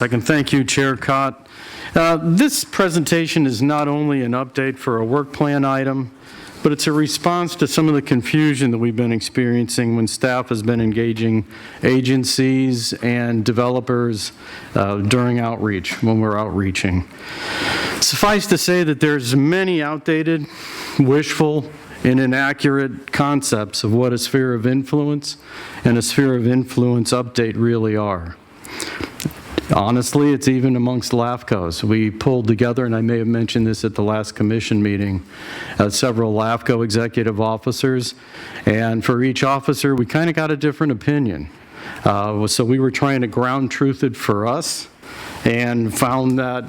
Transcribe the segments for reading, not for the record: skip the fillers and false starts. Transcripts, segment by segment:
Second, thank you, Chair Cott. This presentation is not only an update for a work plan item, but it's a response to some of the confusion that we've been experiencing when staff has been engaging agencies and developers during outreach, when we're outreaching. Suffice to say that there's many outdated, wishful, and inaccurate concepts of what a sphere of influence and a sphere of influence update really are. Honestly, it's even amongst LAFCOs. We pulled together, and I may have mentioned this at the last commission meeting, several LAFCO executive officers, and for each officer, we kind of got a different opinion. So we were trying to ground truth it for us and found that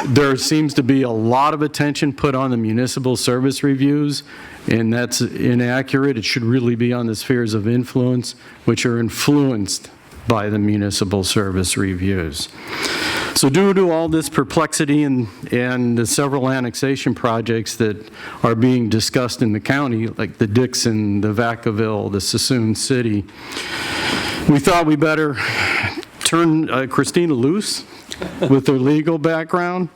there seems to be a lot of attention put on the municipal service reviews, and that's inaccurate. It should really be on the spheres of influence, which are influenced by the municipal service reviews. So due to all this perplexity and the several annexation projects that are being discussed in the county, like the Dixon, the Vacaville, the Sassoon City, we thought we better turn Christina loose with her legal background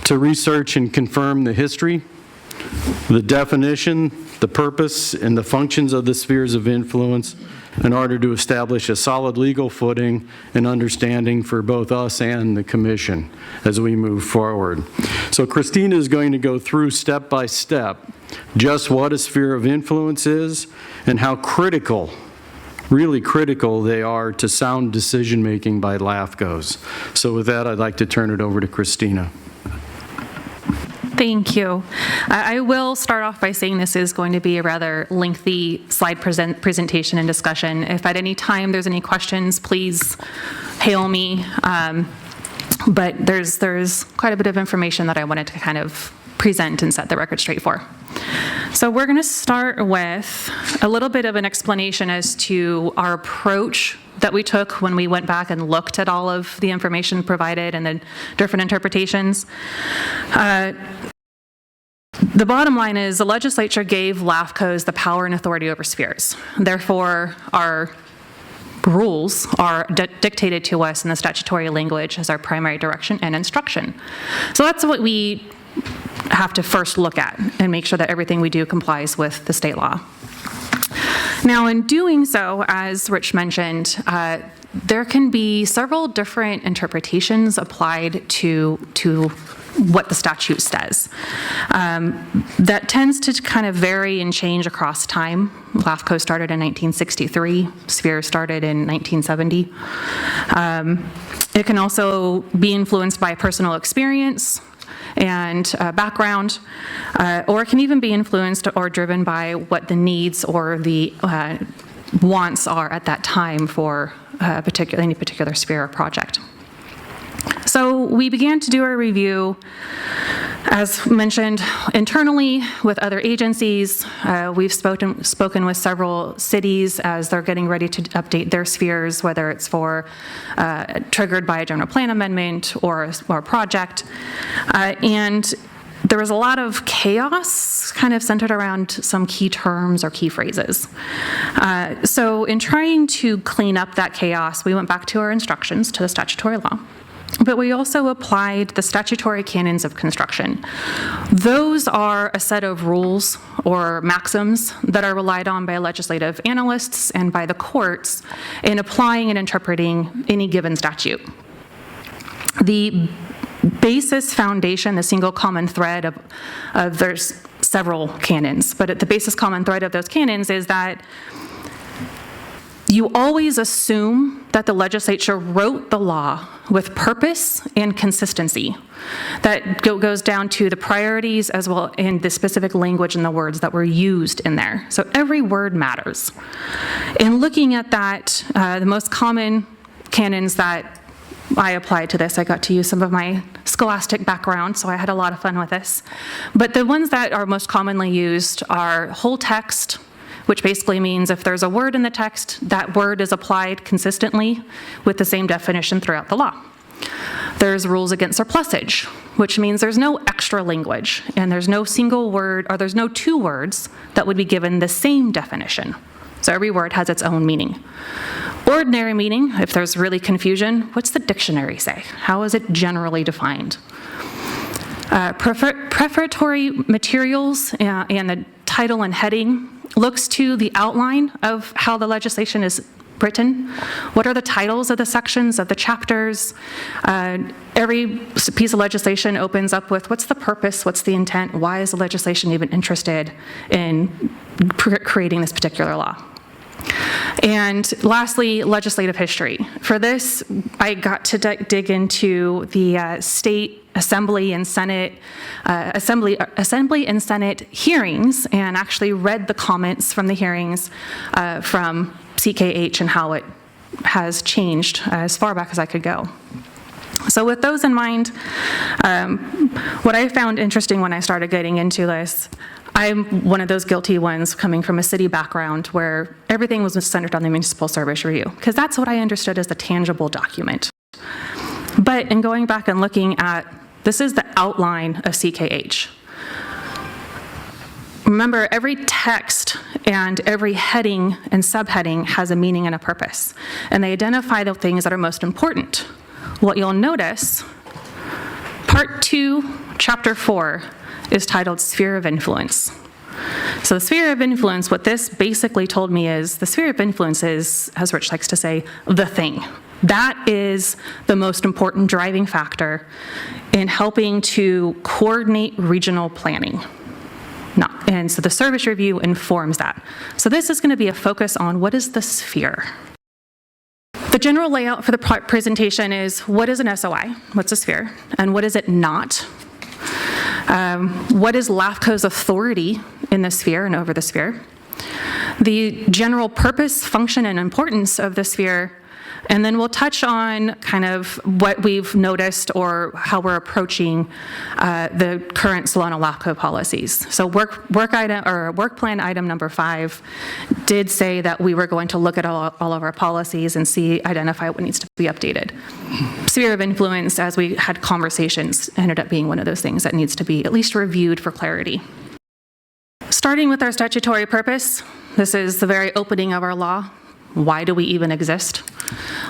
to research and confirm the history, the definition, the purpose, and the functions of the spheres of influence in order to establish a solid legal footing and understanding for both us and the commission as we move forward. So Christina is going to go through step by step just what a sphere of influence is and how critical, really critical they are to sound decision making by LAFCOs. So with that, I'd like to turn it over to Christina. Thank you. I will start off by saying this is going to be a rather lengthy slide presentation and discussion. If at any time there's any questions, please hail me. But there's quite a bit of information that I wanted to kind of present and set the record straight for. So we're going to start with a little bit of an explanation as to our approach that we took when we went back and looked at all of the information provided and the different interpretations. The bottom line is the legislature gave LAFCOs the power and authority over spheres. Therefore, our rules are dictated to us in the statutory language as our primary direction and instruction. So that's what we have to first look at and make sure that everything we do complies with the state law. Now, in doing so, as Rich mentioned, there can be several different interpretations applied to what the statute says. That tends to kind of vary and change across time. LAFCO started in 1963, Sphere started in 1970. It can also be influenced by personal experience and background, or it can even be influenced or driven by what the needs or the wants are at that time for any particular sphere or project. So we began to do a review, as mentioned, internally with other agencies. We've spoken with several cities as they're getting ready to update their spheres, whether it's for triggered by a general plan amendment or a project. And there was a lot of chaos kind of centered around some key terms or key phrases. So in trying to clean up that chaos, we went back to our instructions, to the statutory law. But we also applied the statutory canons of construction. Those are a set of rules or maxims that are relied on by legislative analysts and by the courts in applying and interpreting any given statute. The basis foundation, the single common thread of there's several canons, but the basis common thread of those canons is that you always assume that the legislature wrote the law with purpose and consistency. That goes down to the priorities as well in the specific language and the words that were used in there. So every word matters. In looking at that, the most common canons that I applied to this, I got to use some of my scholastic background, so I had a lot of fun with this. But the ones that are most commonly used are whole text, which basically means if there's a word in the text, that word is applied consistently with the same definition throughout the law. There's rules against surplusage, which means there's no extra language, and there's no single word, or there's no two words that would be given the same definition. So every word has its own meaning. Ordinary meaning, if there's really confusion, what's the dictionary say? How is it generally defined? Prefatory materials and the title and heading looks to the outline of how the legislation is written. What are the titles of the sections, of the chapters? Every piece of legislation opens up with what's the purpose, what's the intent, why is the legislation even interested in creating this particular law? And lastly, legislative history. For this, I got to dig into the state assembly and Senate hearings, and actually read the comments from the hearings from CKH and how it has changed as far back as I could go. So with those in mind, what I found interesting when I started getting into this, I'm one of those guilty ones coming from a city background where everything was centered on the municipal service review, because that's what I understood as the tangible document. But in going back and looking at, this is the outline of CKH. Remember, every text and every heading and subheading has a meaning and a purpose, and they identify the things that are most important. What you'll notice, Part 2, Chapter 4, is titled Sphere of Influence. So the sphere of influence, what this basically told me is, the sphere of influence is, as Rich likes to say, the thing. That is the most important driving factor in helping to coordinate regional planning. And so the service review informs that. So this is going to be a focus on what is the sphere. The general layout for the presentation is, what is an SOI? What's a sphere? And what is it not? What is LAFCO's authority in the sphere and over the sphere? The general purpose, function, and importance of the sphere, and then we'll touch on kind of what we've noticed or how we're approaching the current Solano LAFCO policies. So work plan item number 5 did say that we were going to look at all of our policies and identify what needs to be updated. Sphere of influence, as we had conversations, ended up being one of those things that needs to be at least reviewed for clarity. Starting with our statutory purpose, this is the very opening of our law. Why do we even exist?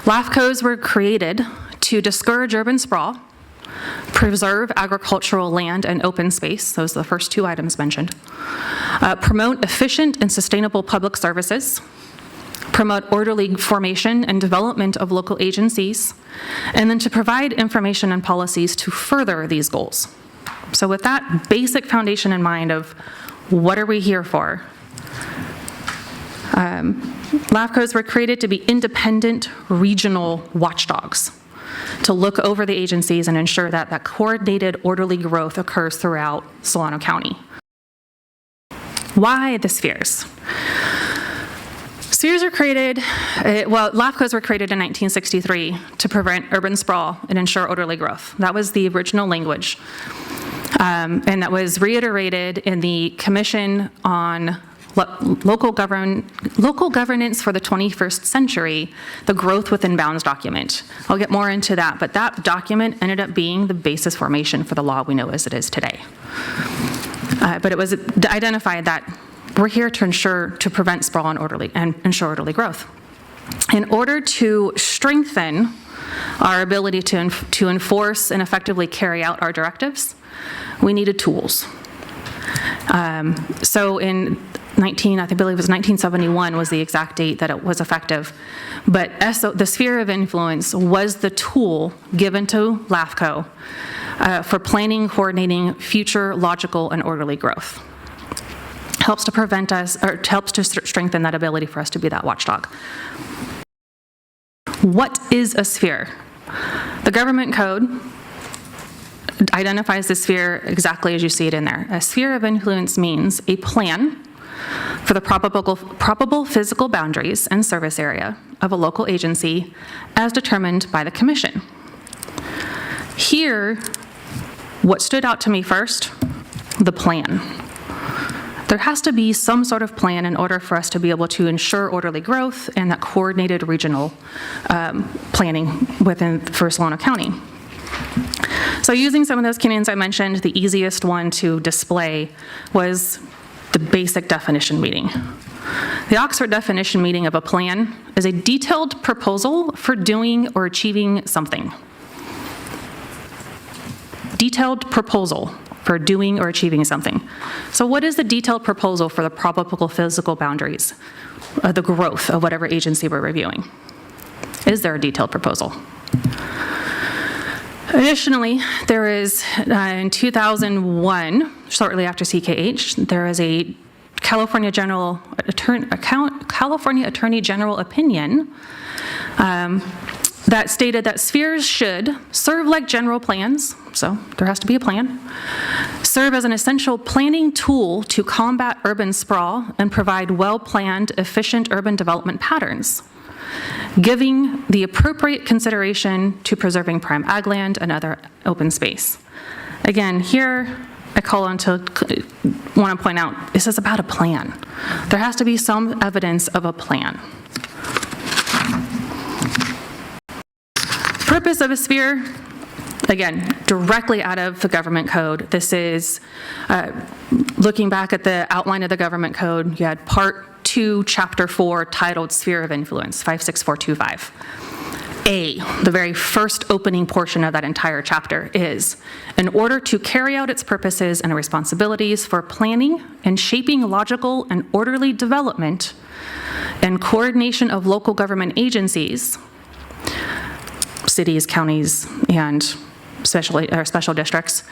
LAFCOs were created to discourage urban sprawl, preserve agricultural land and open space, those are the first 2 items mentioned, promote efficient and sustainable public services, promote orderly formation and development of local agencies, and then to provide information and policies to further these goals. So with that basic foundation in mind of what are we here for, LAFCOs were created to be independent regional watchdogs, to look over the agencies and ensure that that coordinated, orderly growth occurs throughout Solano County. Why the spheres? Spheres are created, LAFCOs were created in 1963 to prevent urban sprawl and ensure orderly growth. That was the original language. And that was reiterated in the Commission on Local Governance for the 21st Century, the Growth Within Bounds document. I'll get more into that, but that document ended up being the basis formation for the law we know as it is today. But it was identified that we're here to prevent sprawl and ensure orderly growth. In order to strengthen our ability to enforce and effectively carry out our directives, we needed tools. So in I believe it was 1971 was the exact date that it was effective, but the sphere of influence was the tool given to LAFCO for planning, coordinating future logical and orderly growth. Helps to strengthen that ability for us to be that watchdog. What is a sphere? The government code identifies the sphere exactly as you see it in there. A sphere of influence means a plan for the probable physical boundaries and service area of a local agency as determined by the commission. Here, what stood out to me first, the plan. There has to be some sort of plan in order for us to be able to ensure orderly growth and that coordinated regional planning for Solano County. So using some of those canons I mentioned, the easiest one to display was the basic definition meeting. The Oxford definition meaning of a plan is a detailed proposal for doing or achieving something. Detailed proposal for doing or achieving something. So what is the detailed proposal for the probable physical boundaries, the growth of whatever agency we're reviewing? Is there a detailed proposal? Additionally, there is, in 2001, shortly after CKH, there is a California Attorney General opinion that stated that spheres should serve like general plans, so there has to be a plan, serve as an essential planning tool to combat urban sprawl and provide well-planned, efficient urban development patterns, giving the appropriate consideration to preserving prime ag land and other open space. Again, here I want to point out, this is about a plan. There has to be some evidence of a plan. Purpose of a sphere, again, directly out of the government code. This is looking back at the outline of the government code. You had Part 2, Chapter 4, titled Sphere of Influence, 56425. A, the very first opening portion of that entire chapter is, in order to carry out its purposes and responsibilities for planning and shaping logical and orderly development and coordination of local government agencies, cities, counties, and special districts,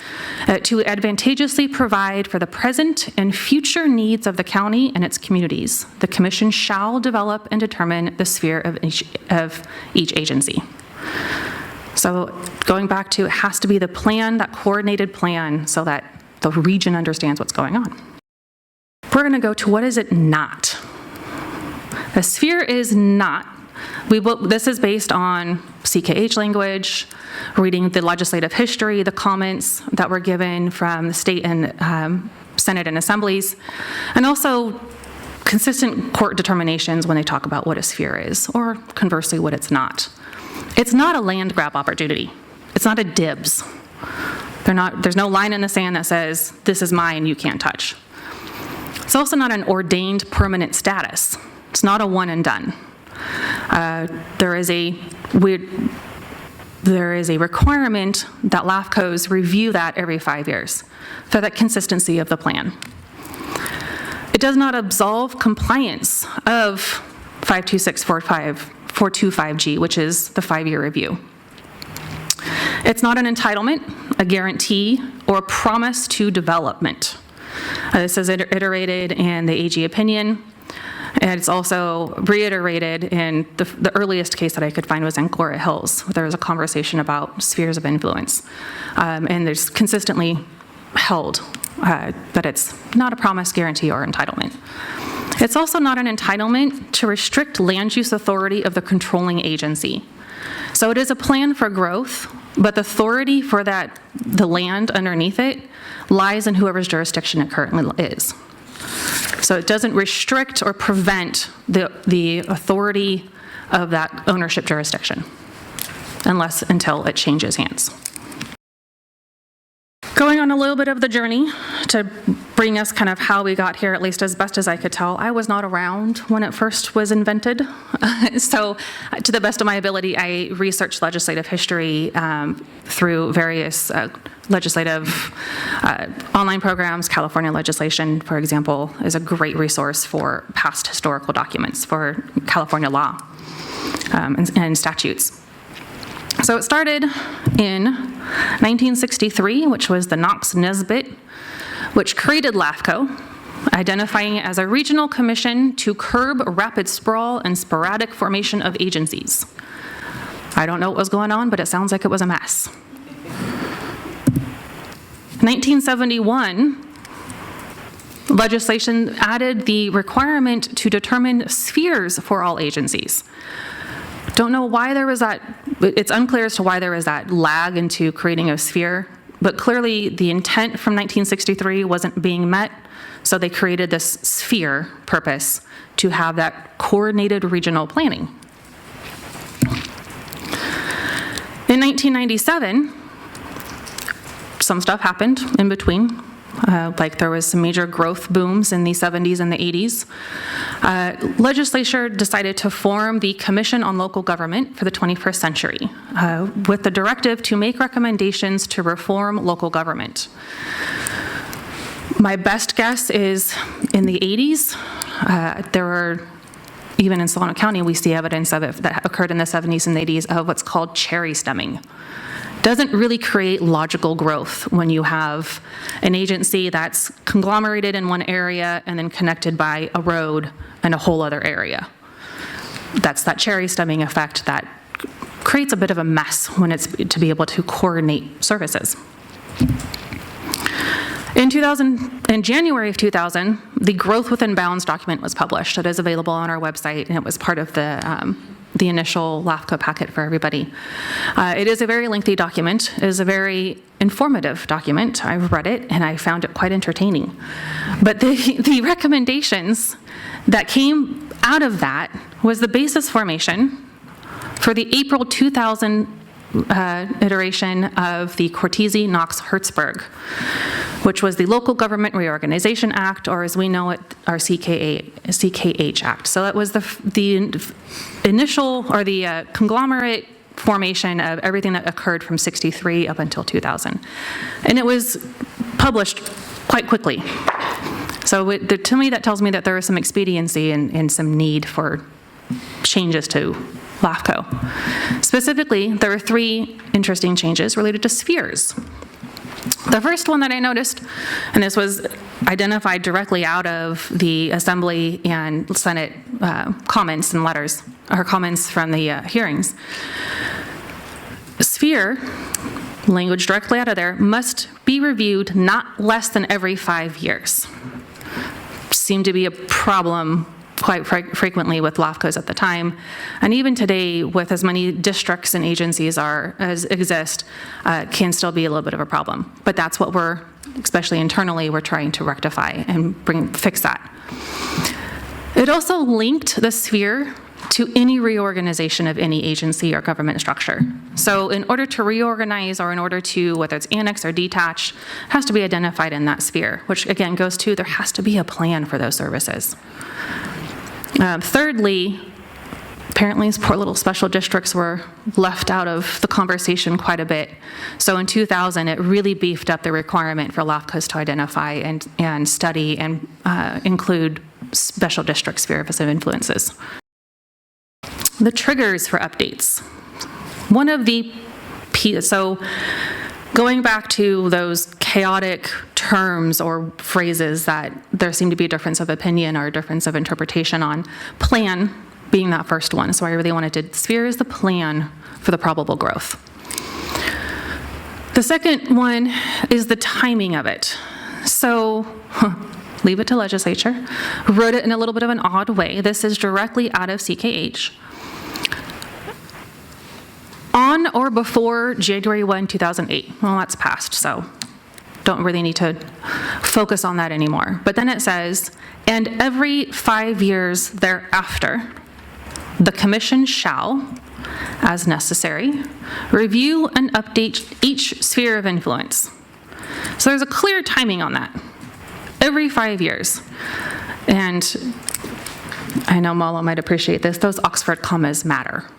to advantageously provide for the present and future needs of the county and its communities. The commission shall develop and determine the sphere of each agency. So going back to, it has to be the plan, that coordinated plan, so that the region understands what's going on. We're going to go to, what is it not? A sphere is not. This is based on CKH language, reading the legislative history, the comments that were given from the state and Senate and assemblies, and also consistent court determinations when they talk about what a sphere is, or conversely, what it's not. It's not a land grab opportunity. It's not a dibs. There's no line in the sand that says, this is mine, you can't touch. It's also not an ordained permanent status. It's not a one and done. There is a requirement that LAFCOs review that every 5 years for that consistency of the plan. It does not absolve compliance of 52645.425G, which is the 5-year review. It's not an entitlement, a guarantee, or a promise to development. This is iterated in the AG opinion. And it's also reiterated in the earliest case that I could find was in Gloria Hills, where there was a conversation about spheres of influence. And there's consistently held that it's not a promise, guarantee, or entitlement. It's also not an entitlement to restrict land use authority of the controlling agency. So it is a plan for growth, but the authority for the land underneath it lies in whoever's jurisdiction it currently is. So it doesn't restrict or prevent the authority of that ownership jurisdiction, until it changes hands. Going on a little bit of the journey to bring us kind of how we got here, at least as best as I could tell. I was not around when it first was invented. So to the best of my ability, I researched legislative history through various legislative online programs. California legislation, for example, is a great resource for past historical documents for California law and statutes. So it started in 1963, which was the Knox-Nesbitt, which created LAFCO, identifying it as a regional commission to curb rapid sprawl and sporadic formation of agencies. I don't know what was going on, but it sounds like it was a mess. 1971, legislation added the requirement to determine spheres for all agencies. Don't know why there was that, it's unclear as to why there was that lag into creating a sphere, but clearly the intent from 1963 wasn't being met, so they created this sphere purpose to have that coordinated regional planning. In 1997, some stuff happened in between. like there was some major growth booms in the 70s and the 80s. Legislature decided to form the Commission on Local Government for the 21st century with the directive to make recommendations to reform local government. My best guess is in the 80s, there were, even in Solano County, we see evidence of it that occurred in the 70s and 80s of what's called cherry stemming. Doesn't really create logical growth when you have an agency that's conglomerated in one area and then connected by a road and a whole other area. That's that cherry stemming effect that creates a bit of a mess when it's to be able to coordinate services. In January of 2000, the Growth Within Bounds document was published. It is available on our website, and it was part of the initial LAFCO packet for everybody. It is a very lengthy document. It is a very informative document. I've read it, and I found it quite entertaining. But the recommendations that came out of that was the basis formation for the April 2000 iteration of the Cortese-Knox-Hertzberg, which was the Local Government Reorganization Act, or as we know it, our CKH Act. So that was the initial, or the conglomerate formation of everything that occurred from 63 up until 2000. And it was published quite quickly. So to me, that tells me that there is some expediency and some need for changes to LAFCO. Specifically, there were 3 interesting changes related to spheres. The first one that I noticed, and this was identified directly out of the Assembly and Senate comments and letters, or comments from the hearings. Sphere, language directly out of there, must be reviewed not less than every 5 years. Seemed to be a problem quite frequently with LAFCOs at the time, and even today, with as many districts and agencies as exist, can still be a little bit of a problem. But that's what we're, especially internally, we're trying to rectify and fix that. It also linked the sphere to any reorganization of any agency or government structure. So in order to reorganize, or in order to, whether it's annex or detach, it has to be identified in that sphere, which again goes to there has to be a plan for those services. Thirdly, apparently these poor little special districts were left out of the conversation quite a bit. So in 2000, it really beefed up the requirement for LAFCOs to identify and study and include special district spheres of influences. The triggers for updates. One of the, so going back to those chaotic terms or phrases that there seemed to be a difference of opinion or a difference of interpretation on, plan being that first one. So I really wanted to, sphere is the plan for the probable growth. The second one is the timing of it. So leave it to legislature. Wrote it in a little bit of an odd way. This is directly out of CKH. On or before January 1, 2008. Well, that's passed, so don't really need to focus on that anymore. But then it says, and every 5 years thereafter, the commission shall, as necessary, review and update each sphere of influence. So there's a clear timing on that. Every 5 years. And I know Mala might appreciate this, those Oxford commas matter.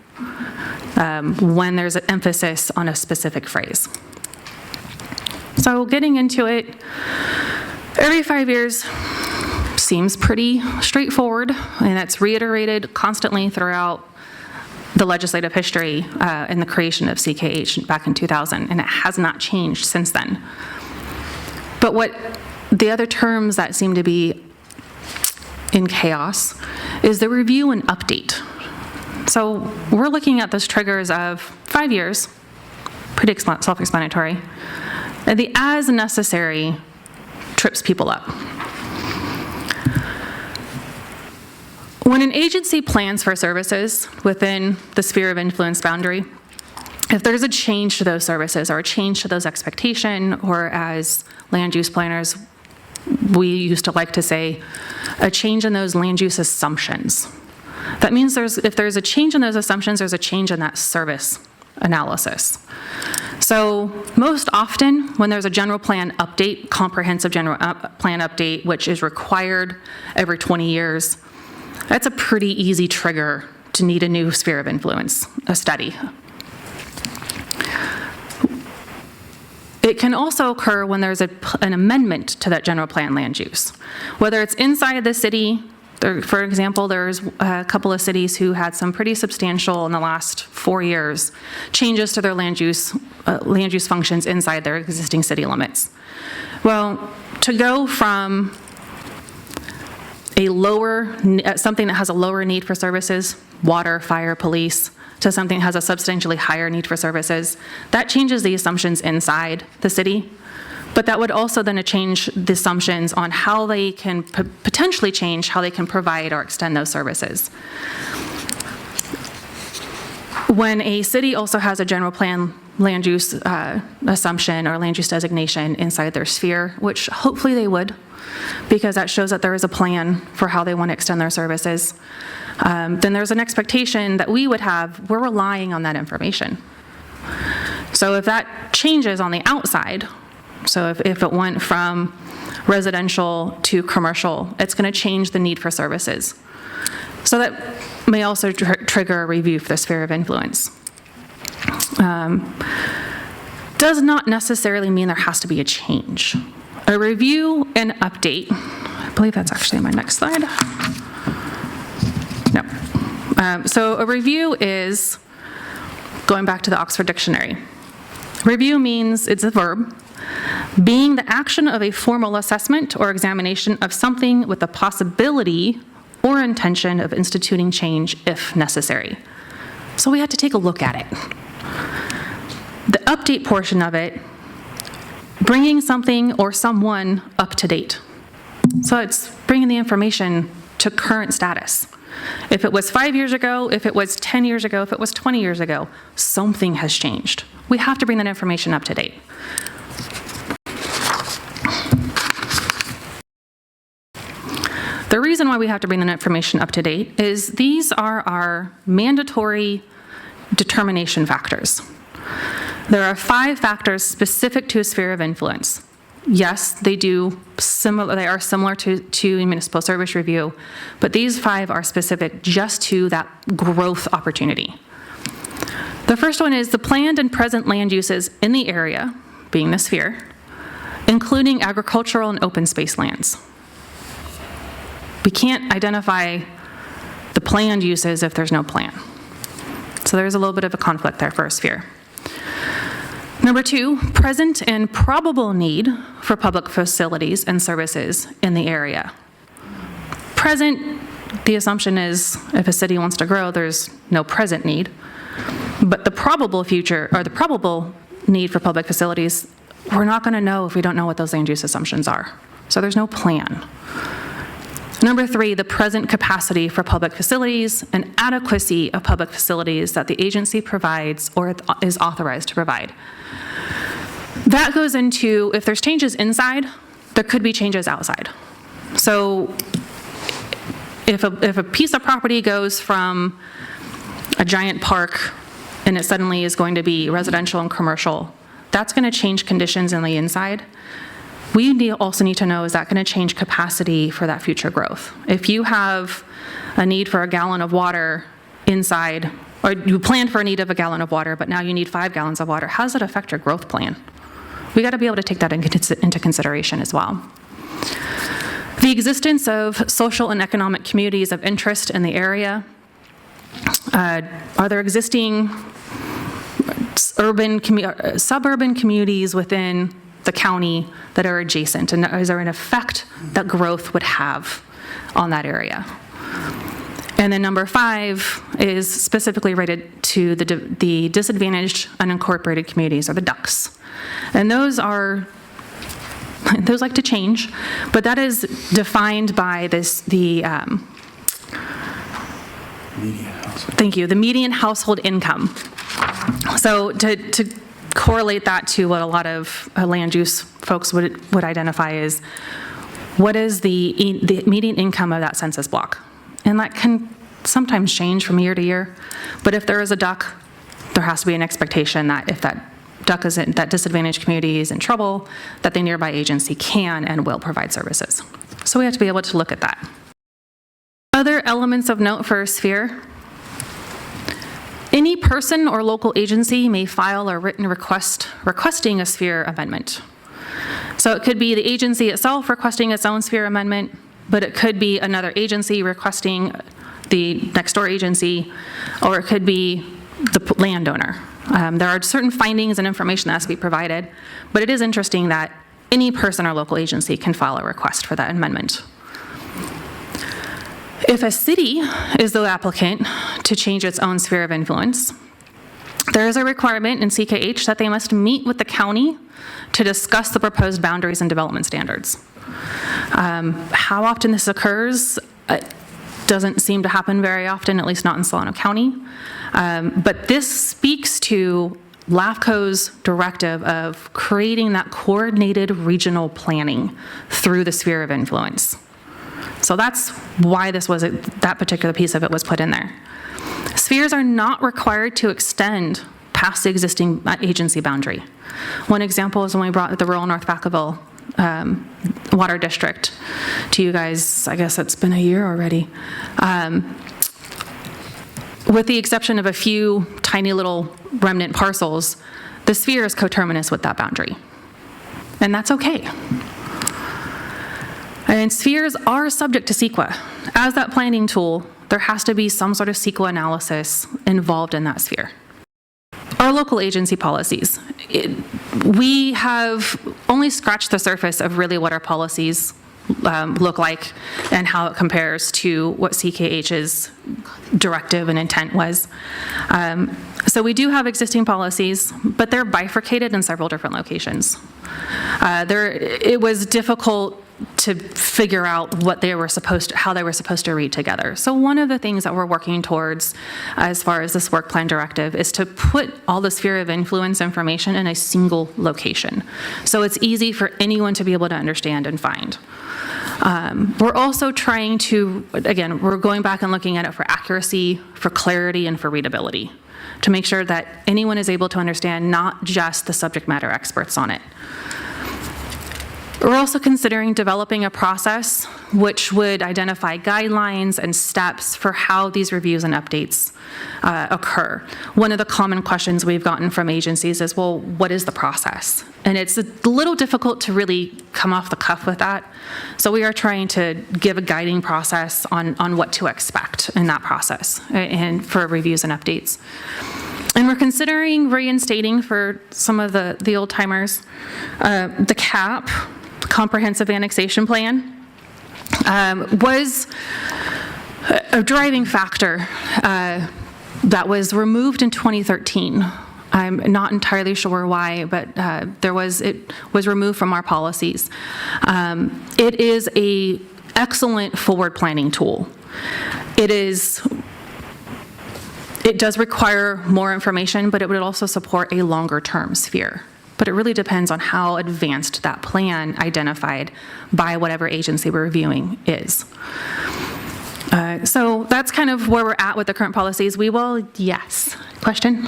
When there's an emphasis on a specific phrase. So getting into it, every 5 years seems pretty straightforward, and it's reiterated constantly throughout the legislative history in the creation of CKH back in 2000, and it has not changed since then. But what the other terms that seem to be in chaos is the review and update. So we're looking at those triggers of 5 years, pretty self-explanatory, and the as necessary trips people up. When an agency plans for services within the sphere of influence boundary, if there's a change to those services or a change to those expectations, or as land use planners, we used to like to say, a change in those land use assumptions. That means if there's a change in those assumptions, there's a change in that service analysis. So most often, when there's a general plan update, comprehensive general plan update, which is required every 20 years, that's a pretty easy trigger to need a new sphere of influence, a study. It can also occur when there's an amendment to that general plan land use. Whether it's inside the city, for example, there's a couple of cities who had some pretty substantial in the last 4 years changes to their land use functions inside their existing city limits. Well, to go from something that has a lower need for services, water, fire, police, to something that has a substantially higher need for services, that changes the assumptions inside the city. But that would also then change the assumptions on how they can potentially change how they can provide or extend those services. When a city also has a general plan land use assumption or land use designation inside their sphere, which hopefully they would, because that shows that there is a plan for how they want to extend their services, then there's an expectation that we would have, we're relying on that information. So if that changes on the outside, so if it went from residential to commercial, it's going to change the need for services. So that may also trigger a review for the sphere of influence. Does not necessarily mean there has to be a change. A review and update, I believe that's actually my next slide. No. So a review is, going back to the Oxford Dictionary, review means, it's a verb, being the action of a formal assessment or examination of something with the possibility or intention of instituting change if necessary. So we had to take a look at it. The update portion of it, bringing something or someone up to date. So it's bringing the information to current status. If it was 5 years ago, if it was 10 years ago, if it was 20 years ago, something has changed. We have to bring that information up to date. The reason why we have to bring that information up to date is these are our mandatory determination factors. There are 5 factors specific to a sphere of influence. Yes, they are similar to a municipal service review, but these 5 are specific just to that growth opportunity. The first one is the planned and present land uses in the area, being the sphere, including agricultural and open space lands. We can't identify the planned uses if there's no plan. So there's a little bit of a conflict there for a sphere. Number 2, present and probable need for public facilities and services in the area. Present, the assumption is if a city wants to grow, there's no present need. But the probable future, or the probable need for public facilities, we're not going to know if we don't know what those land use assumptions are. So there's no plan. Number 3, the present capacity for public facilities and adequacy of public facilities that the agency provides or is authorized to provide. That goes into, if there's changes inside, there could be changes outside. So if a piece of property goes from a giant park and it suddenly is going to be residential and commercial, that's going to change conditions in the inside. We also need to know, is that going to change capacity for that future growth? If you have a need for a gallon of water inside, or you planned for a need of a gallon of water, but now you need 5 gallons of water, how does it affect your growth plan? We got to be able to take that into consideration as well. The existence of social and economic communities of interest in the area. Are there existing suburban communities within the county that are adjacent, and is there an effect that growth would have on that area? And then number 5 is specifically related to the disadvantaged unincorporated communities, or the DUCs. And those like to change, but that is defined by the median household income. So to correlate that to what a lot of land use folks would identify is, what is the median income of that census block? And that can sometimes change from year to year, but if there is a DUC, there has to be an expectation that if that that disadvantaged community is in trouble, that the nearby agency can and will provide services. So we have to be able to look at that. Other elements of note for a sphere: any person or local agency may file a written request requesting a sphere amendment. So it could be the agency itself requesting its own sphere amendment, but it could be another agency requesting the next door agency, or it could be the landowner. There are certain findings and information that has to be provided, but it is interesting that any person or local agency can file a request for that amendment. If a city is the applicant to change its own sphere of influence, there is a requirement in CKH that they must meet with the county to discuss the proposed boundaries and development standards. How often this occurs doesn't seem to happen very often, at least not in Solano County. But this speaks to LAFCO's directive of creating that coordinated regional planning through the sphere of influence. So that's why that particular piece of it was put in there. Spheres are not required to extend past the existing agency boundary. One example is when we brought the rural North Vacaville water district to you guys. I guess it's been a year already. With the exception of a few tiny little remnant parcels, the sphere is coterminous with that boundary. And that's okay. And spheres are subject to CEQA. As that planning tool, there has to be some sort of CEQA analysis involved in that sphere. Our local agency policies. We have only scratched the surface of really what our policies look like and how it compares to what CKH's directive and intent was. So we do have existing policies, but they're bifurcated in several different locations. It was difficult to figure out how they were supposed to read together. So one of the things that we're working towards as far as this work plan directive is to put all the sphere of influence information in a single location. So it's easy for anyone to be able to understand and find. We're also trying to, again, we're going back and looking at it for accuracy, for clarity, and for readability, to make sure that anyone is able to understand, not just the subject matter experts on it. We're also considering developing a process which would identify guidelines and steps for how these reviews and updates occur. One of the common questions we've gotten from agencies is, well, what is the process? And it's a little difficult to really come off the cuff with that. So we are trying to give a guiding process on what to expect in that process and for reviews and updates. And we're considering reinstating for some of the old timers the CAP, Comprehensive Annexation Plan, was a driving factor that was removed in 2013. I'm not entirely sure why, but it was removed from our policies. It is an excellent forward planning tool. It does require more information, but it would also support a longer term sphere. But it really depends on how advanced that plan identified by whatever agency we're reviewing is. So that's kind of where we're at with the current policies. Yes. Question?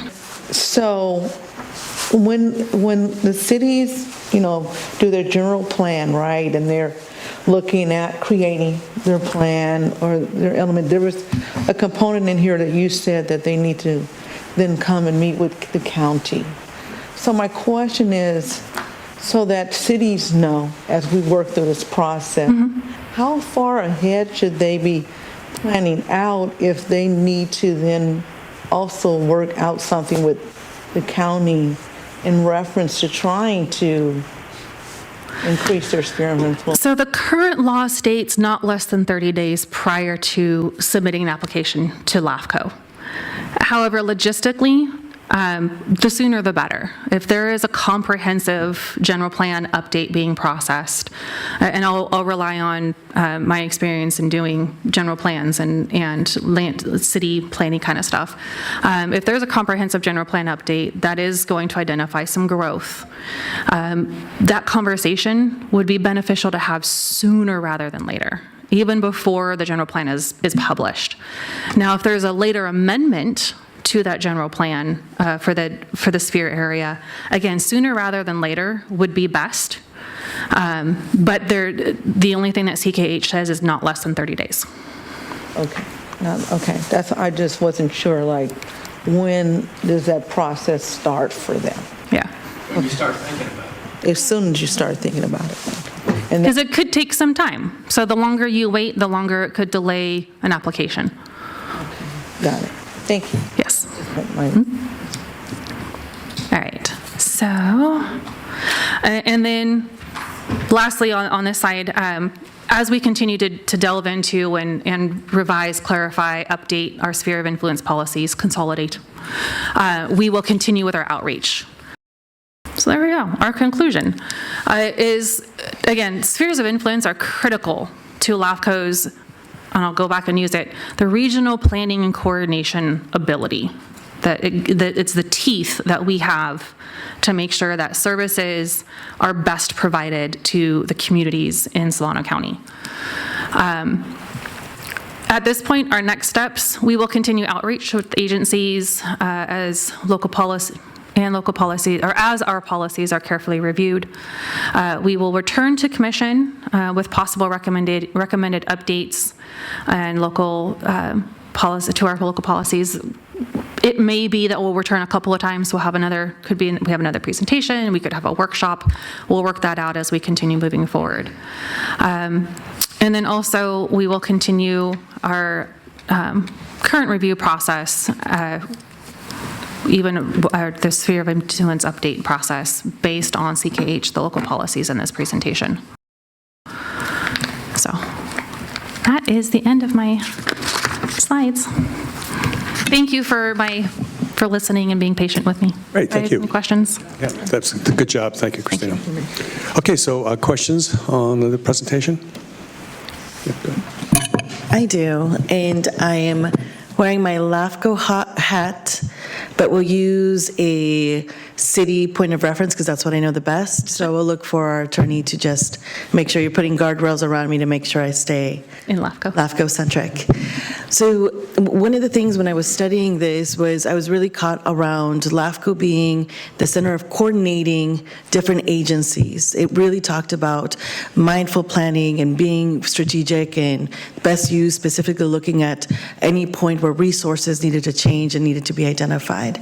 So when the cities, do their general plan, right, and they're looking at creating their plan or their element, there was a component in here that you said that they need to then come and meet with the county. So my question is, so that cities know as we work through this process, how far ahead should they be planning out if they need to then also work out something with the county in reference to trying to increase their sphere of influence? So the current law states not less than 30 days prior to submitting an application to LAFCO. However, logistically, the sooner the better. If there is a comprehensive general plan update being processed, and I'll rely on my experience in doing general plans and land, city planning kind of stuff. If there's a comprehensive general plan update that is going to identify some growth, that conversation would be beneficial to have sooner rather than later, even before the general plan is published. Now, if there's a later amendment to that general plan for the sphere area. Again, sooner rather than later would be best, but the only thing that CKH says is not less than 30 days. Okay, okay, I just wasn't sure, like, when does that process start for them? Yeah. When you start thinking about it. As soon as you start thinking about it. And Because it could take some time. So the longer you wait, the longer it could delay an application. got it. Thank you. Yes. My- All right. So, and then lastly on this side, as we continue to delve into and revise, clarify, update our sphere of influence policies, consolidate, we will continue with our outreach. So there we go. Our conclusion is, again, spheres of influence are critical to LAFCO's, and I'll go back and use it, the regional planning and coordination ability. That it's the teeth that we have to make sure that services are best provided to the communities in Solano County. At this point, our next steps, we will continue outreach with agencies as local policy, or as our policies are carefully reviewed. We will return to commission with possible recommended updates and local policy to our local policies. It may be that we'll return a couple of times. We have another presentation. We could have a workshop. We'll work that out as we continue moving forward. And then also we will continue our current review process, even the sphere of influence update process based on CKH, the local policies in this presentation. So that is the end of my slides. Thank you for listening and being patient with me. Great, thank you. Any questions? Yeah, that's a good job. Thank you, Christina. Okay, so questions on the presentation? Yeah, go ahead. I do, and I am wearing my LAFCO hat, but we'll use a city point of reference because that's what I know the best. So we'll look for our attorney to just make sure you're putting guardrails around me to make sure I stay In LAFCO. LAFCO-centric. So one of the things when I was studying this was I was really caught around LAFCO being the center of coordinating different agencies. It really talked about mindful planning and being strategic and best use, specifically looking at any point where resources needed to change and needed to be identified.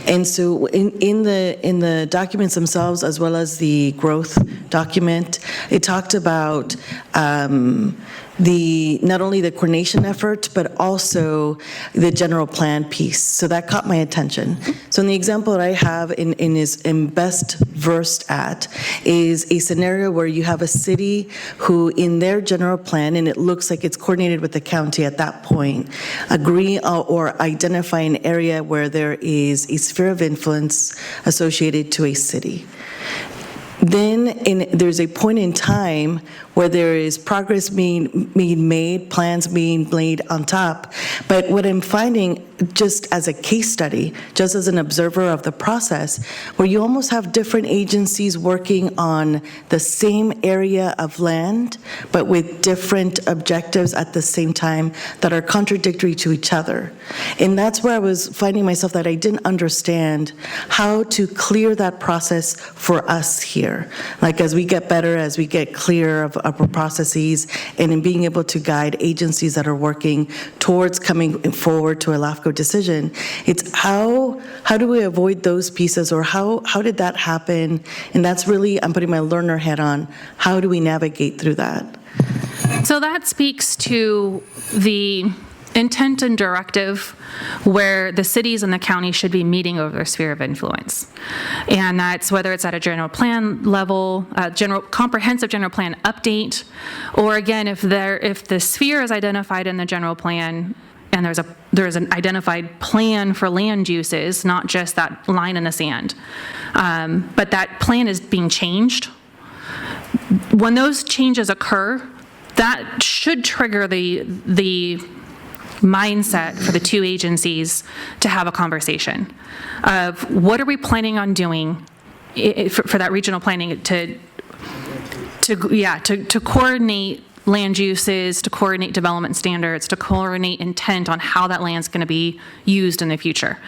And so in the documents themselves, as well as the growth document, it talked about not only the coordination effort, but also the general plan piece. So that caught my attention. So in the example that I have in best versed at is a scenario where you have a city who in their general plan, and it looks like it's coordinated with the county at that point, agree or identify an area where there is a sphere of influence associated to a city. Then there's a point in time where there is progress being made, plans being laid on top. But what I'm finding, just as a case study, just as an observer of the process, where you almost have different agencies working on the same area of land, but with different objectives at the same time that are contradictory to each other. And that's where I was finding myself that I didn't understand how to clear that process for us here. Like as we get better, as we get clear of our processes, and in being able to guide agencies that are working towards coming forward to a LAFCO decision, it's how do we avoid those pieces, or how did that happen? And that's really, I'm putting my learner hat on, how do we navigate through that? So that speaks to the intent and directive where the cities and the county should be meeting over their sphere of influence. And that's whether it's at a general plan level, comprehensive general plan update, or again, if the sphere is identified in the general plan and there's an identified plan for land uses, not just that line in the sand, but that plan is being changed. When those changes occur, that should trigger the mindset for the two agencies to have a conversation of what are we planning on doing for that regional planning to coordinate land uses, to coordinate development standards, to coordinate intent on how that land's going to be used in the future.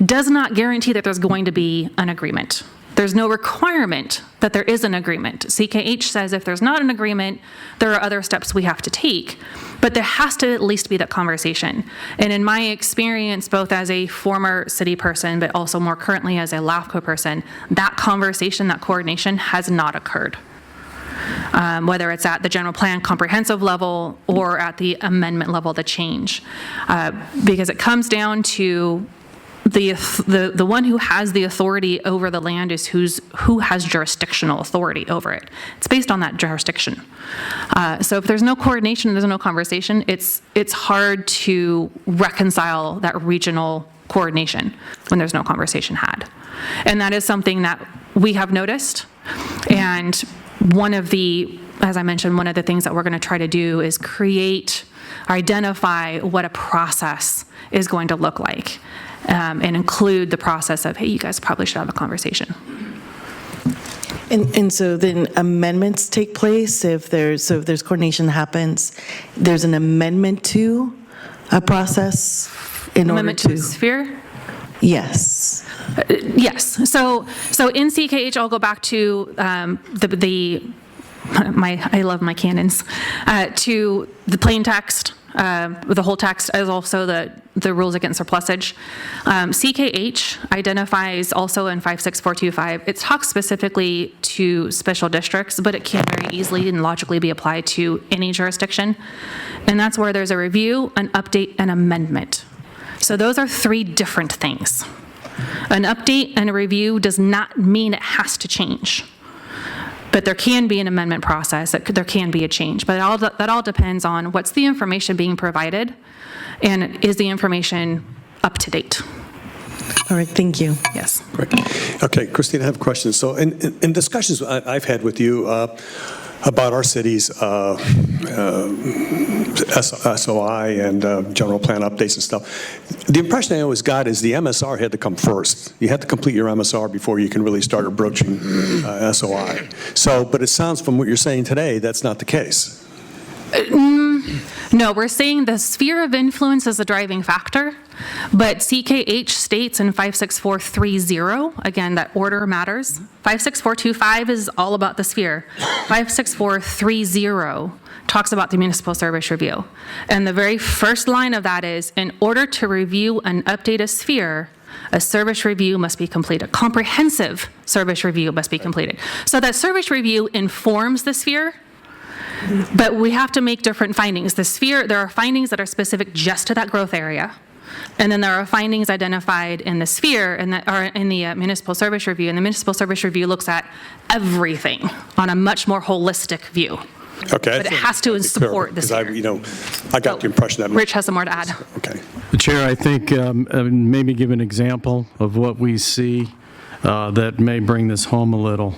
Does not guarantee that there's going to be an agreement. There's no requirement that there is an agreement. CKH says if there's not an agreement, there are other steps we have to take, but there has to at least be that conversation. And in my experience, both as a former city person, but also more currently as a LAFCO person, that conversation, that coordination has not occurred. Whether it's at the general plan comprehensive level or at the amendment level, the change. Because it comes down to the one who has the authority over the land is who has jurisdictional authority over it. It's based on that jurisdiction. So if there's no coordination and there's no conversation, it's hard to reconcile that regional coordination when there's no conversation had. And that is something that we have noticed. And one of the, as I mentioned, one of the things that we're going to try to do is create or identify what a process is going to look like. And include the process of, hey, you guys probably should have a conversation. And so then amendments take place if there's coordination that happens, there's an amendment to a process in Amendment order to the sphere? Yes. Yes. So in CKH, I'll go back to I love my canons, to the plain text. The whole text is also the rules against surplusage. CKH identifies also in 56425, it talks specifically to special districts, but it can very easily and logically be applied to any jurisdiction. And that's where there's a review, an update, and amendment. So those are three different things. An update and a review does not mean it has to change. But there can be an amendment process, there can be a change. But that all depends on what's the information being provided, and is the information up to date? All right, thank you. Yes. Great. Okay, Christine, I have a question. So in discussions I've had with you about our city's SOI and general plan updates and stuff, the impression I always got is the MSR had to come first. You had to complete your MSR before you can really start approaching SOI. So, but it sounds from what you're saying today, that's not the case. No, we're saying the sphere of influence is a driving factor, but CKH states in 56430, again, that order matters. 56425 is all about the sphere. 56430 talks about the municipal service review. And the very first line of that is, in order to review and update a sphere, a service review must be completed. Comprehensive service review must be completed. So that service review informs the sphere, but we have to make different findings. The sphere, there are findings that are specific just to that growth area. And then there are findings identified in the sphere and that are in the municipal service review. And the municipal service review looks at everything on a much more holistic view. Okay. But it has to support the sphere. I got the impression that. Rich has some more to add. Okay. Chair, I think maybe give an example of what we see that may bring this home a little.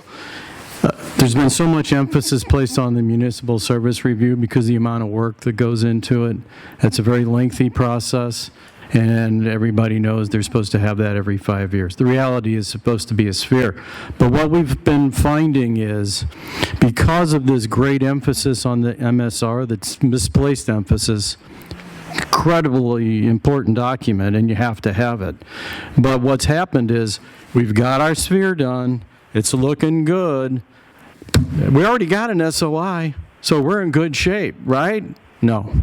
There's been so much emphasis placed on the municipal service review because the amount of work that goes into it. It's a very lengthy process, and everybody knows they're supposed to have that every 5 years. The reality is supposed to be a sphere. But what we've been finding is, because of this great emphasis on the MSR, that's misplaced emphasis, incredibly important document, and you have to have it. But what's happened is, we've got our sphere done, it's looking good. We already got an SOI, so we're in good shape, right? No.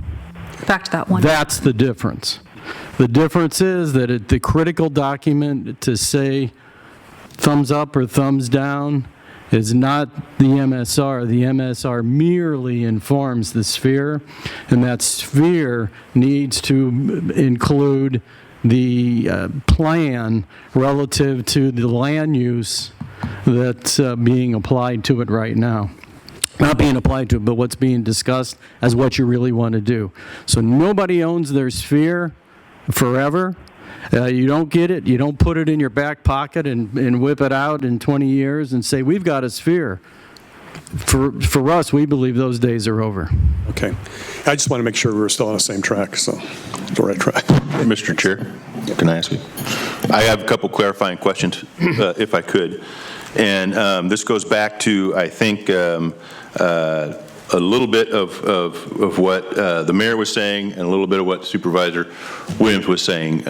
Back to that one. That's the difference. The difference is that the critical document to say thumbs up or thumbs down is not the MSR. The MSR merely informs the sphere, and that sphere needs to include the plan relative to the land use that's being applied to it right now. Not being applied to it, but what's being discussed as what you really want to do. So nobody owns their sphere forever. You don't get it, you don't put it in your back pocket and whip it out in 20 years and say, we've got a sphere. For us, we believe those days are over. Okay. I just want to make sure we're still on the same track, so the right track. Mr. Chair, can I ask you? I have a couple clarifying questions, if I could. And this goes back to, I think, a little bit of what the mayor was saying and a little bit of what Supervisor Williams was saying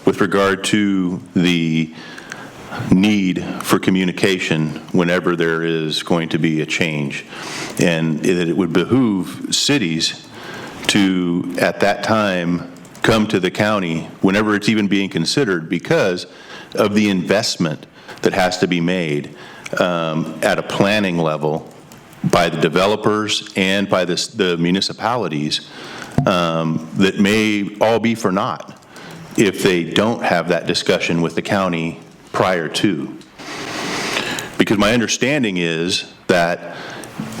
with regard to the need for communication whenever there is going to be a change, and that it would behoove cities to, at that time, come to the county whenever it's even being considered because of the investment that has to be made at a planning level by the developers and by the municipalities that may all be for naught if they don't have that discussion with the county prior to. Because my understanding is that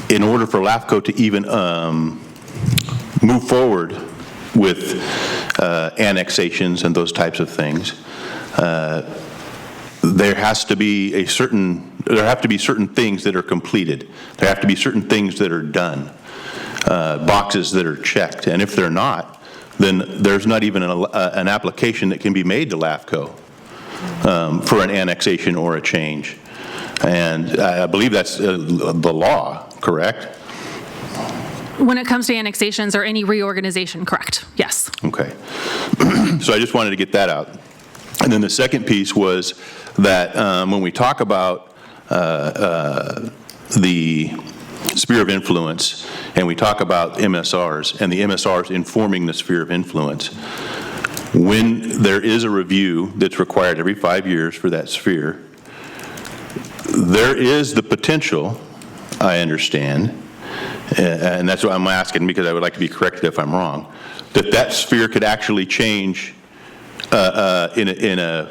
in order for LAFCO to even move forward with annexations and those types of things, there have to be certain things that are completed. There have to be certain things that are done, boxes that are checked. And if they're not, then there's not even an application that can be made to LAFCO for an annexation or a change. And I believe that's the law, correct? When it comes to annexations or any reorganization, correct, yes. Okay. So I just wanted to get that out. And then the second piece was that when we talk about the sphere of influence and we talk about MSRs and the MSRs informing the sphere of influence, when there is a review that's required every 5 years for that sphere, there is the potential, I understand, and that's what I'm asking because I would like to be corrected if I'm wrong, that sphere could actually change in a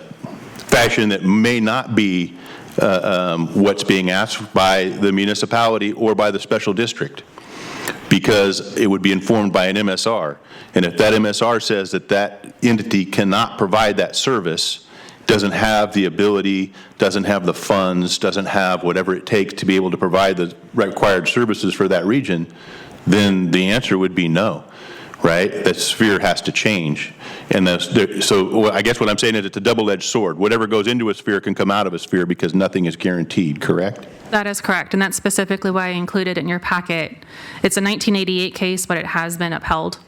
fashion that may not be what's being asked by the municipality or by the special district, because it would be informed by an MSR. And if that MSR says that that entity cannot provide that service, doesn't have the ability, doesn't have the funds, doesn't have whatever it takes to be able to provide the required services for that region, then the answer would be no, right? That sphere has to change. And so I guess what I'm saying is it's a double-edged sword. Whatever goes into a sphere can come out of a sphere because nothing is guaranteed, correct? That is correct, and that's specifically why I included it in your packet. It's a 1988 case, but it has been upheld.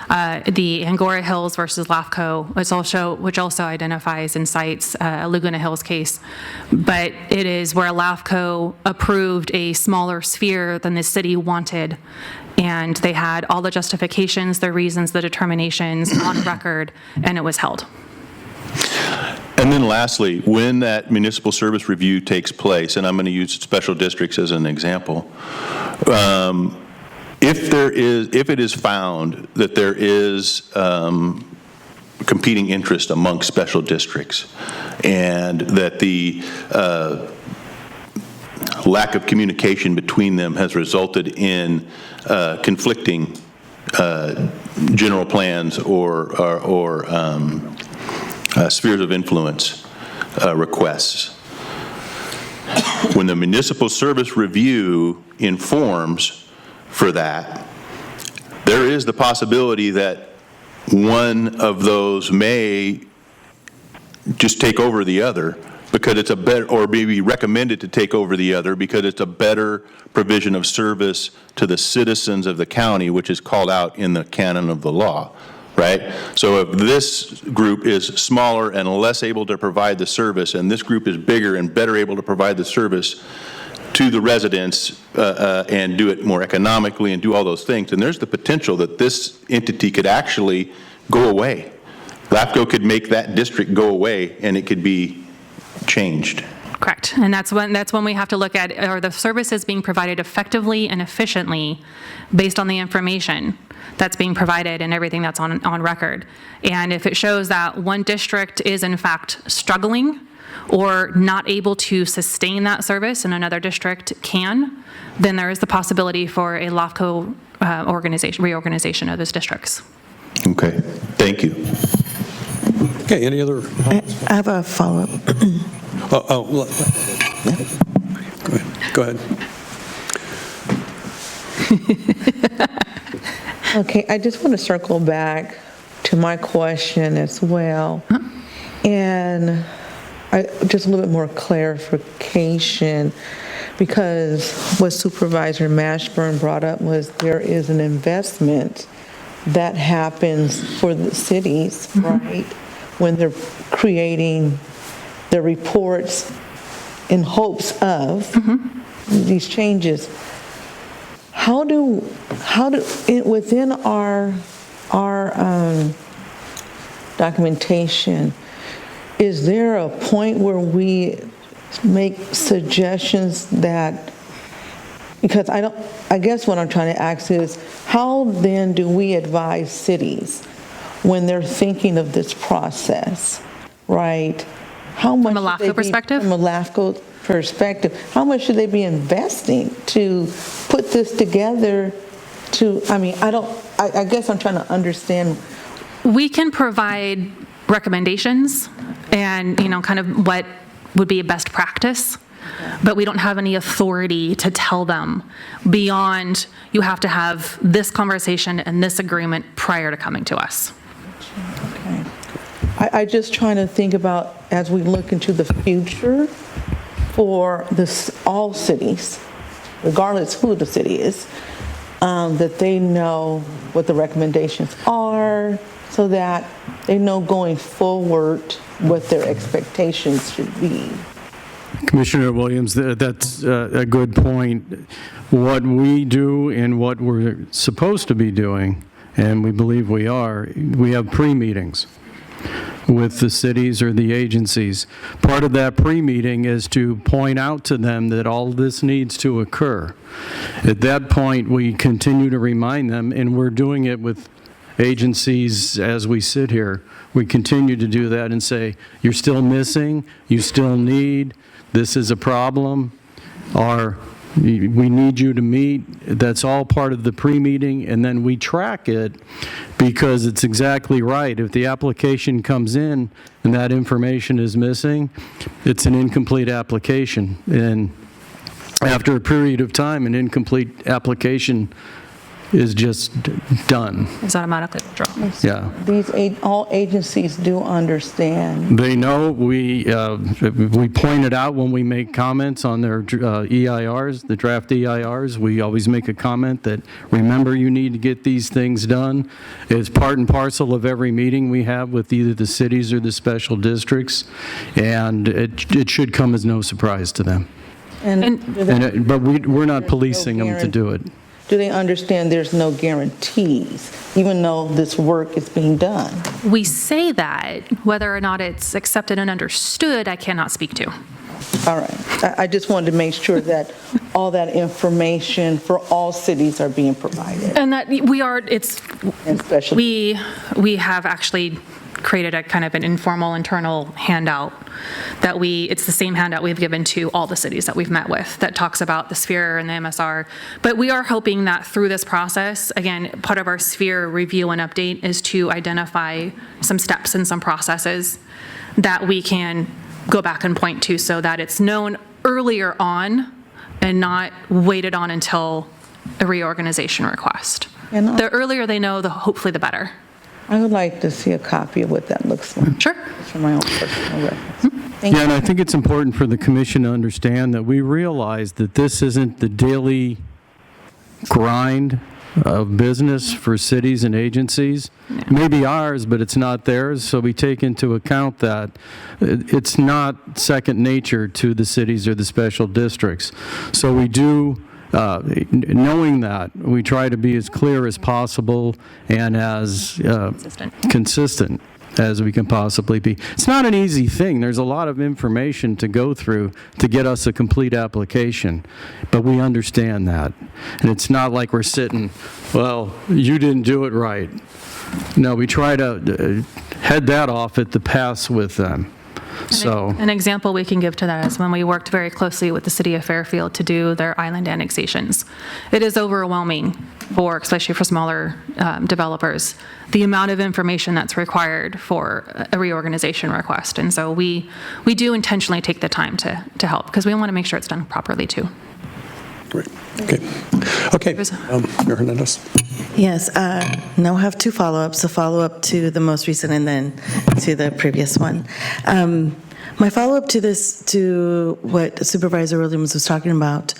The Angora Hills versus LAFCO, which also identifies and cites a Laguna Hills case, but it is where LAFCO approved a smaller sphere than the city wanted, and they had all the justifications, the reasons, the determinations on record, and it was held. And then lastly, when that municipal service review takes place, and I'm going to use special districts as an example, if it is found that there is competing interest among special districts and that the lack of communication between them has resulted in conflicting general plans or spheres of influence requests, when the municipal service review informs for that, there is the possibility that one of those may just take over the other because it's a better, or maybe recommended to take over the other because it's a better provision of service to the citizens of the county, which is called out in the canon of the law, right? So if this group is smaller and less able to provide the service, and this group is bigger and better able to provide the service to the residents and do it more economically and do all those things, and there's the potential that this entity could actually go away. LAFCO could make that district go away and it could be changed. Correct, and that's when we have to look at, are the services being provided effectively and efficiently based on the information that's being provided and everything that's on record. And if it shows that one district is in fact struggling or not able to sustain that service and another district can, then there is the possibility for a LAFCO reorganization of those districts. Okay, thank you. Okay, any other? I have a follow-up. Go ahead. Okay, I just want to circle back to my question as well. And just a little bit more clarification, because what Supervisor Mashburn brought up was there is an investment that happens for the cities, right? When they're creating their reports in hopes of these changes. How do within our documentation, is there a point where we make suggestions that, because I guess what I'm trying to ask is, how then do we advise cities when they're thinking of this process, right? How much From a should they LAFCO be- perspective? From a LAFCO perspective, how much should they be investing to put this together to, I guess I'm trying to understand. We can provide recommendations and, kind of what would be a best practice, but we don't have any authority to tell them beyond, you have to have this conversation and this agreement prior to coming to us. Okay. I just trying to think about, as we look into the future for all cities, regardless who the city is, that they know what the recommendations are, so that they know going forward what their expectations should be. Commissioner Williams, that's a good point. What we do and what we're supposed to be doing, and we believe we are, we have pre-meetings with the cities or the agencies. Part of that pre-meeting is to point out to them that all this needs to occur. At that point, we continue to remind them, and we're doing it with agencies as we sit here. We continue to do that and say, you're still missing, you still need, this is a problem, or we need you to meet. That's all part of the pre-meeting, and then we track it, because it's exactly right. If the application comes in and that information is missing, it's an incomplete application. And after a period of time, an incomplete application is just done. It's automatically withdrawn. Yeah. All agencies do understand. They know. We point it out when we make comments on their EIRs, the draft EIRs. We always make a comment that, remember, you need to get these things done. It's part and parcel of every meeting we have with either the cities or the special districts, and it should come as no surprise to them. But we're not policing them to do it. Do they understand there's no guarantees, even though this work is being done? We say that. Whether or not it's accepted and understood, I cannot speak to. All right. I just wanted to make sure that all that information for all cities are being provided. And that we are, And especially, we have actually created a kind of an informal internal handout that it's the same handout we've given to all the cities that we've met with that talks about the sphere and the MSR. But we are hoping that through this process, again, part of our sphere review and update is to identify some steps and some processes that we can go back and point to, so that it's known earlier on and not waited on until a reorganization request. And The earlier they know, hopefully the better. I would like to see a copy of what that looks like. Sure. Just for my own personal reference. Thank Yeah, and you. I think it's important for the commission to understand that we realize that this isn't the daily grind of business for cities and agencies. Maybe ours, but it's not theirs, so we take into account that it's not second nature to the cities or the special districts. So we do, knowing that, we try to be as clear as possible and as consistent as we can possibly be. It's not an easy thing. There's a lot of information to go through to get us a complete application, but we understand that. And it's not like we're sitting, well, you didn't do it right. No, we try to head that off at the pass with them. So, An example we can give to that is when we worked very closely with the city of Fairfield to do their island annexations. It is overwhelming especially for smaller developers, the amount of information that's required for a reorganization request. And so we do intentionally take the time to help, because we want to make sure it's done properly too. Great. Okay. Mayor Hernandez. Yes, now I have two follow-ups, a follow-up to the most recent and then to the previous one. My follow-up to this, to what Supervisor Williams was talking about,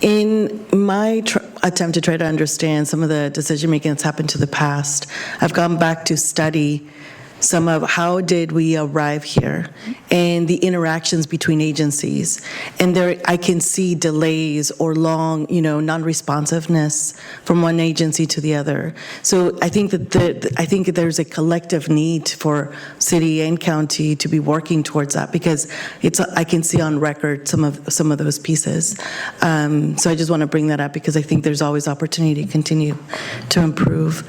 in my attempt to try to understand some of the decision-making that's happened to the past, I've gone back to study some of how did we arrive here and the interactions between agencies. And there, I can see delays or long, non-responsiveness from one agency to the other. So I think that I think there's a collective need for city and county to be working towards that, because I can see on record some of those pieces. So I just want to bring that up because I think there's always opportunity to continue to improve.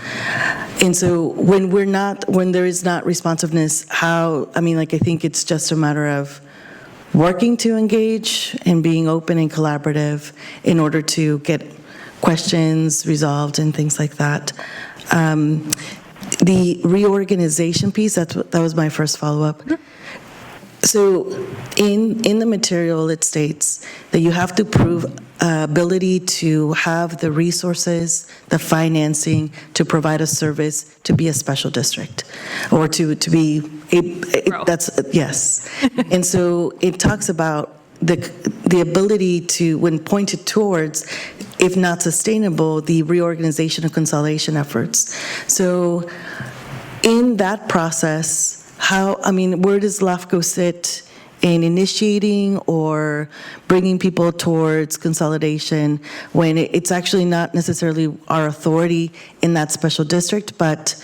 And so when there is not responsiveness, I think it's just a matter of working to engage and being open and collaborative in order to get questions resolved and things like that. The reorganization piece, that was my first follow-up. So in the material, it states that you have to prove ability to have the resources, the financing to provide a service to be a special district, or to be yes. And so it talks about the ability to, when pointed towards, if not sustainable, the reorganization and consolidation efforts. So in that process, where does LAFCO sit in initiating or bringing people towards consolidation when it's actually not necessarily our authority in that special district, but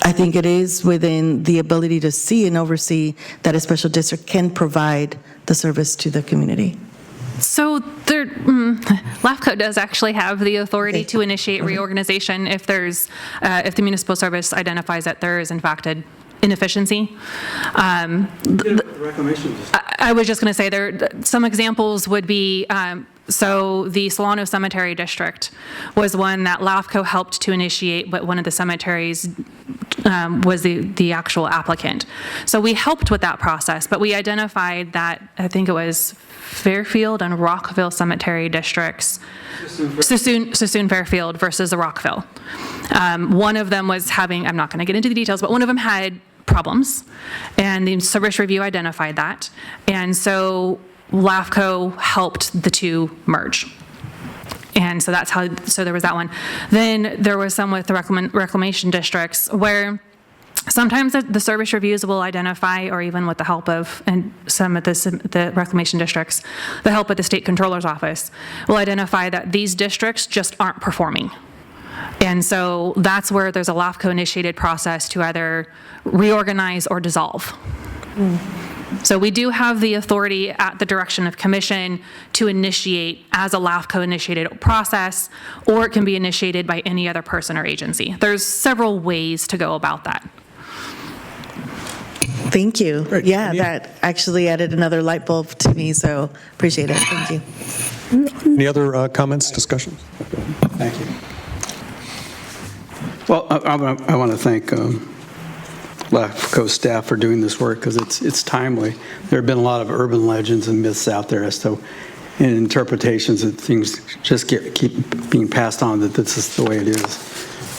I think it is within the ability to see and oversee that a special district can provide the service to the community? So LAFCO does actually have the authority to initiate reorganization if the municipal service identifies that there is in fact an inefficiency. I was just going to say some examples would be, so the Solano Cemetery District was one that LAFCO helped to initiate, but one of the cemeteries was the actual applicant. So we helped with that process, but we identified that, I think it was Fairfield and Rockville Cemetery Districts, Sassoon Fairfield versus the Rockville. One of them was having, I'm not going to get into the details, but one of them had problems, and the service review identified that. And so LAFCO helped the two merge. And so so there was that one. Then there was some with the reclamation districts where sometimes the service reviews will identify, or even with the help of, and some of the reclamation districts, the help of the state controller's office, will identify that these districts just aren't performing. And so that's where there's a LAFCO-initiated process to either reorganize or dissolve. So we do have the authority at the direction of commission to initiate as a LAFCO-initiated process, or it can be initiated by any other person or agency. There's several ways to go about that. Thank you. Great. Yeah, that actually added another light bulb to me, so appreciate it. Thank you. Any other comments, discussions? Thank you. Well, I want to thank LAFCO staff for doing this work, because it's timely. There have been a lot of urban legends and myths out there as to, and interpretations that things just keep being passed on, that this is the way it is.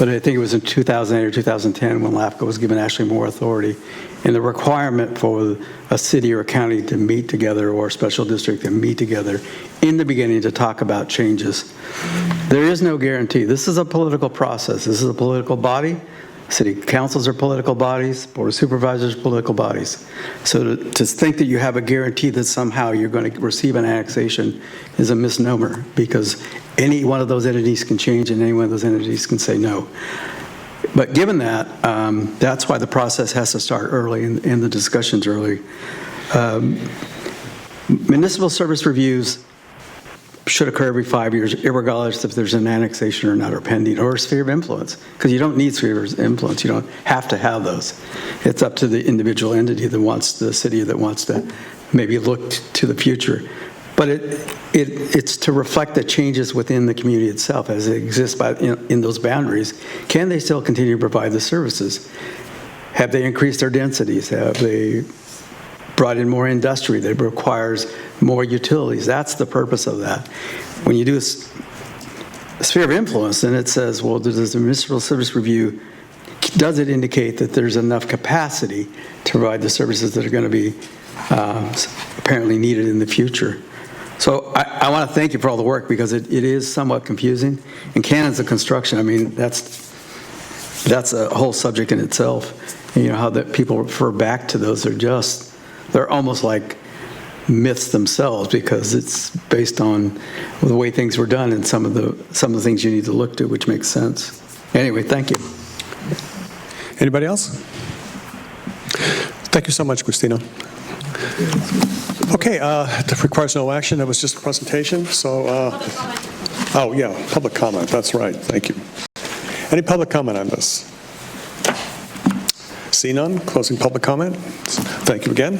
But I think it was in 2008 or 2010 when LAFCO was given actually more authority, and the requirement for a city or a county to meet together, or a special district to meet together in the beginning to talk about changes. There is no guarantee. This is a political process. This is a political body. City councils are political bodies. Board of supervisors are political bodies. So to think that you have a guarantee that somehow you're going to receive an annexation is a misnomer, because any one of those entities can change and any one of those entities can say no. But given that, that's why the process has to start early and the discussions early. Municipal service reviews should occur every 5 years, regardless if there's an annexation or not, or pending, or a sphere of influence, because you don't need sphere of influence. You don't have to have those. It's up to the individual entity that wants, the city that wants to maybe look to the future. But it's to reflect the changes within the community itself as it exists in those boundaries. Can they still continue to provide the services? Have they increased their densities? Have they brought in more industry that requires more utilities? That's the purpose of that. When you do a sphere of influence, then it says, well, does the municipal service review, does it indicate that there's enough capacity to provide the services that are going to be apparently needed in the future. So I want to thank you for all the work, because it is somewhat confusing. And canons of construction, I mean, that's a whole subject in itself. And you know how that people refer back to those, they're almost like myths themselves, because it's based on the way things were done and some of the things you need to look to, which makes sense. Anyway, thank you. Anybody else? Thank you so much, Christina. Okay, that requires no action. That was just a presentation. So, oh yeah, public comment. That's right. Thank you. Any public comment on this? See none. Closing public comment. Thank you again.